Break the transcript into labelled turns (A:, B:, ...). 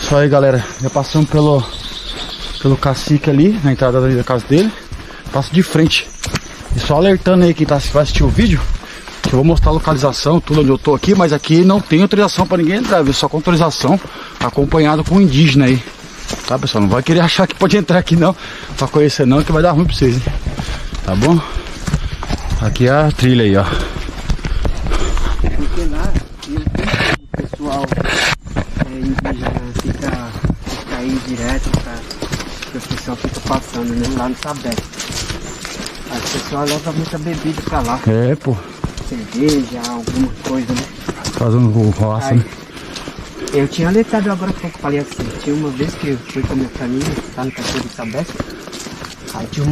A: Isso aí, galera. Já passamos pelo cacique ali, na entrada da casa dele. Passo de frente. E só alertando aí quem vai assistir o vídeo, que eu vou mostrar a localização, tudo onde eu tô aqui, mas aqui não tem autorização pra ninguém entrar, viu? Só com autorização, acompanhado com um indígena aí. Tá, pessoal? Não vai querer achar que pode entrar aqui não, pra conhecer não, que vai dar ruim pra vocês, hein? Tá bom? Aqui é a trilha aí, ó.
B: Porque lá, o pessoal indígena fica aí direto, porque o pessoal fica passando, né? Lá no Sabé. Aí o pessoal leva muita bebida pra lá.
A: É, pô.
B: Cerveja, alguma coisa, né?
A: Fazendo roça,
B: Aí,
A: né?
B: eu tinha alertado agora há pouco, falei assim, tinha uma vez que eu fui com a minha família, tá no Cachoeiro de Sabé. Aí tinha